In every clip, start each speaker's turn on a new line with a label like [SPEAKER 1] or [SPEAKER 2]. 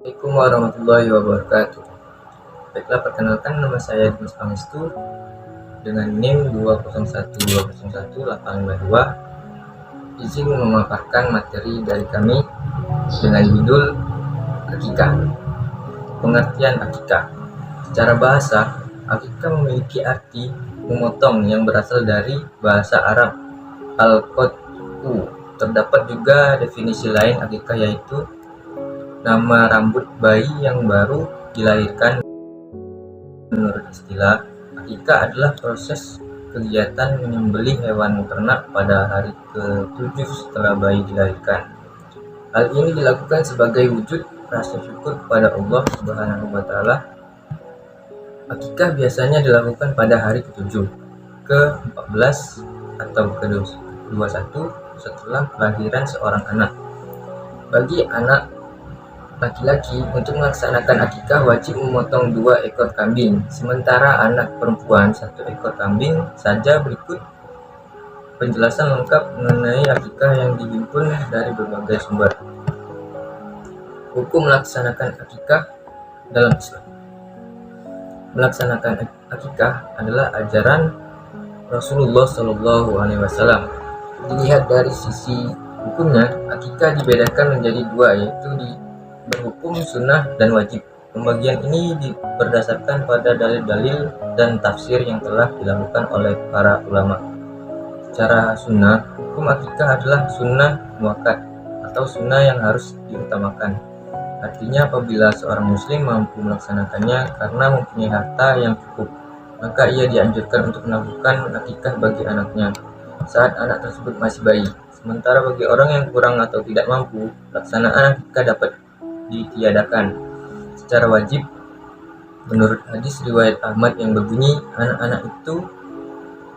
[SPEAKER 1] Assalamualaikum warahmatullahi wabarakatuh. Baiklah, perkenalkan, nama saya Dimas Pangestu dengan NIM 201201852. Izin memaparkan materi dari kami dengan judul Akikah. Pengertian akikah. Secara bahasa, akikah memiliki arti memotong yang berasal dari bahasa Arab al-qat'u. Terdapat juga definisi lain akikah, yaitu nama rambut bayi yang baru dilahirkan. Menurut istilah, akikah adalah proses kegiatan menyembelih hewan ternak pada hari ke-7 setelah bayi dilahirkan. Hal ini dilakukan sebagai wujud rasa syukur kepada Allah Subhanahu wa Ta'ala. Akikah biasanya dilakukan pada hari ke-7, ke-14, atau ke-21 setelah kelahiran seorang anak. Bagi anak laki-laki, untuk melaksanakan akikah wajib memotong 2 ekor kambing, sementara anak perempuan 1 ekor kambing saja. Berikut penjelasan lengkap mengenai akikah yang dihimpun dari berbagai sumber. Hukum melaksanakan akikah dalam Islam. Melaksanakan akikah adalah ajaran Rasulullah SAW. Dilihat dari sisi hukumnya, akikah dibedakan menjadi 2, yaitu berhukum sunnah dan wajib. Pembagian ini berdasarkan pada dalil-dalil dan tafsir yang telah dilakukan oleh para ulama. Secara sunnah, hukum akikah adalah sunnah muakkad atau sunnah yang harus diutamakan. Artinya, apabila seorang muslim mampu melaksanakannya karena mempunyai harta yang cukup, maka ia dianjurkan untuk melakukan akikah bagi anaknya saat anak tersebut masih bayi. Sementara bagi orang yang kurang atau tidak mampu, pelaksanaan akikah dapat ditiadakan secara wajib menurut hadis riwayat Ahmad yang berbunyi, anak-anak itu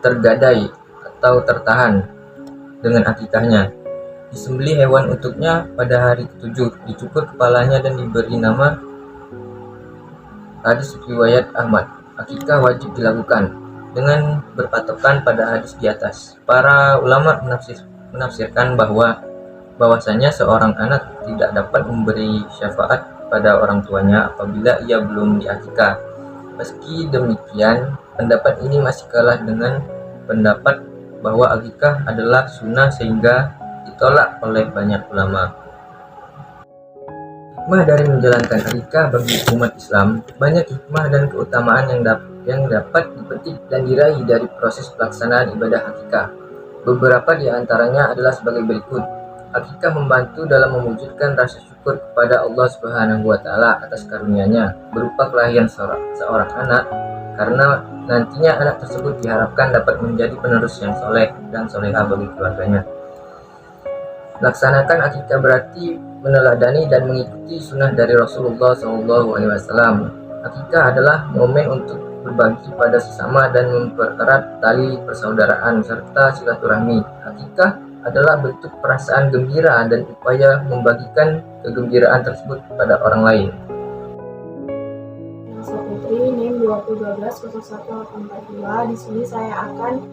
[SPEAKER 1] tergadai atau tertahan dengan akikahnya. Disembelih hewan untuknya pada hari ke-7, dicukur kepalanya dan diberi nama. Hadis riwayat Ahmad. Akikah wajib dilakukan dengan berpatokan pada hadis di atas. Para ulama menafsirkan bahwasanya seorang anak tidak dapat memberi syafaat pada orang tuanya apabila ia belum diakikah. Meski demikian, pendapat ini masih kalah dengan pendapat bahwa akikah adalah sunnah sehingga ditolak oleh banyak ulama. Hikmah dari menjalankan akikah bagi umat Islam. Banyak hikmah dan keutamaan yang dapat dipetik dan diraih dari proses pelaksanaan ibadah akikah. Beberapa di antaranya adalah sebagai berikut. Akikah membantu dalam mewujudkan rasa syukur kepada Allah Subhanahu wa Ta'ala atas karunia-Nya berupa kelahiran seorang anak, karena nantinya anak tersebut diharapkan dapat menjadi penerus yang soleh dan solehah bagi keluarganya. Melaksanakan akikah berarti meneladani dan mengikuti sunnah dari Rasulullah SAW. Akikah adalah momen untuk berbagi pada sesama dan mempererat tali persaudaraan serta silaturahmi. Akikah adalah bentuk perasaan gembira dan upaya membagikan kegembiraan tersebut kepada orang lain.
[SPEAKER 2] Saya Putri, NIM 2120142. Di sini saya akan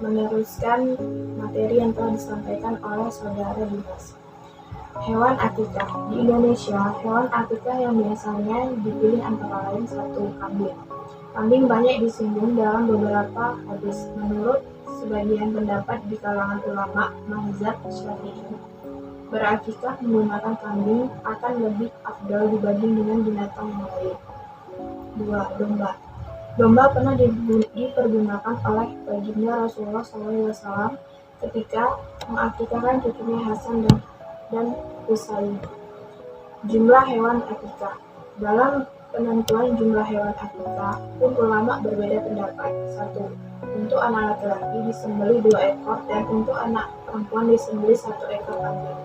[SPEAKER 2] meneruskan materi yang telah disampaikan oleh saudara Dimas. Hewan akikah. Di Indonesia, hewan akikah yang biasanya dipilih antara lain 1. Kambing. Kambing banyak disinggung dalam beberapa hadis. Menurut sebagian pendapat di kalangan ulama mazhab Syafi'i, berakikah menggunakan kambing akan lebih afdal dibanding dengan binatang yang lain. 2. Domba. Domba pernah dipergunakan oleh baginda Rasulullah SAW ketika mengakikahkan cucunya Hasan dan Husain. Jumlah hewan akikah. Dalam penentuan jumlah hewan akikah pun ulama berbeda pendapat. 1. Untuk anak laki-laki disembelih 2 ekor dan untuk anak perempuan disembelih 1 ekor kambing.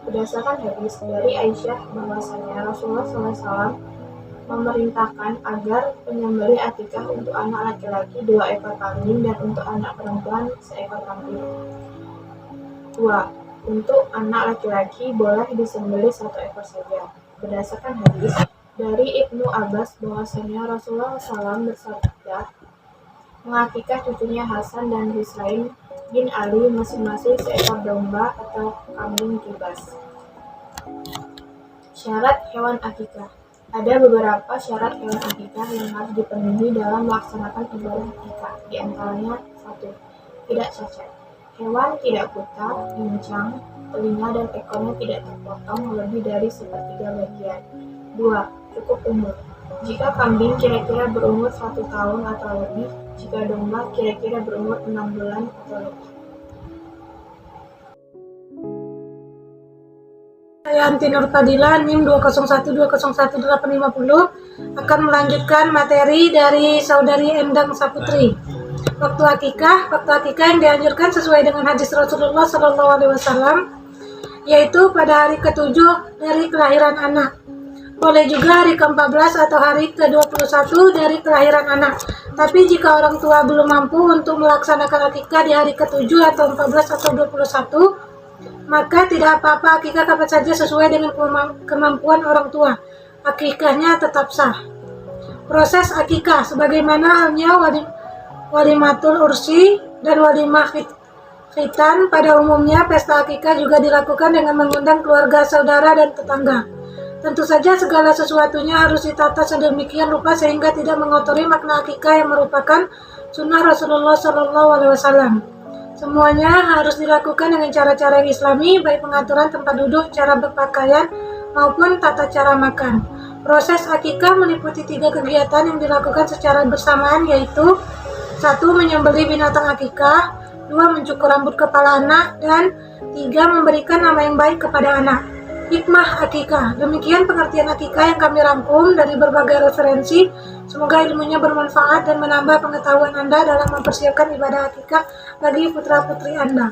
[SPEAKER 2] Berdasarkan hadis dari Aisyah bahwasanya Rasulullah SAW memerintahkan agar penyembelih akikah untuk anak laki-laki 2 ekor kambing dan untuk anak perempuan 1 ekor kambing. 2. Untuk anak laki-laki boleh disembelih 1 ekor saja. Berdasarkan hadis dari Ibnu Abbas bahwasanya Rasulullah SAW bersabda, mengakikah cucunya Hasan dan Husain bin Ali masing-masing 1 ekor domba atau kambing kibas. Syarat hewan akikah. Ada beberapa syarat hewan akikah yang harus dipenuhi dalam melaksanakan ibadah akikah. Di antaranya 1. Tidak cacat. Hewan tidak buta, pincang, telinga dan ekornya tidak terpotong lebih dari 1/3 bagian. 2. Cukup umur. Jika kambing kira-kira berumur 1 tahun atau lebih, jika domba kira-kira berumur 6 bulan atau lebih.
[SPEAKER 3] Saya Anti Nur Fadila, NIM 201201850 akan melanjutkan materi dari Saudari Endang Saputri. Waktu akikah yang dianjurkan sesuai dengan hadis Rasulullah SAW, yaitu pada hari ke-7 dari kelahiran anak. Boleh juga hari ke-14 atau hari ke-21 dari kelahiran anak. Tapi jika orang tua belum mampu untuk melaksanakan akikah di hari ke-7 atau 14 atau 21, maka tidak apa-apa, akikah kapan saja sesuai dengan kemampuan orang tua. Akikahnya tetap sah. Proses akikah sebagaimana halnya walimatul ursi dan walimah khitan, pada umumnya pesta akikah juga dilakukan dengan mengundang keluarga, saudara, dan tetangga. Tentu saja segala sesuatunya harus ditata sedemikian rupa sehingga tidak mengotori makna akikah yang merupakan sunnah Rasulullah SAW. Semuanya harus dilakukan dengan cara-cara yang islami, baik pengaturan tempat duduk, cara berpakaian, maupun tata cara makan. Proses akikah meliputi 3 kegiatan yang dilakukan secara bersamaan, yaitu 1. Menyembelih binatang akikah, 2. Mencukur rambut kepala anak, dan 3. Memberikan nama yang baik kepada anak. Hikmah akikah. Demikian pengertian akikah yang kami rangkum dari berbagai referensi. Semoga ilmunya bermanfaat dan menambah pengetahuan Anda dalam mempersiapkan ibadah akikah bagi putra-putri Anda.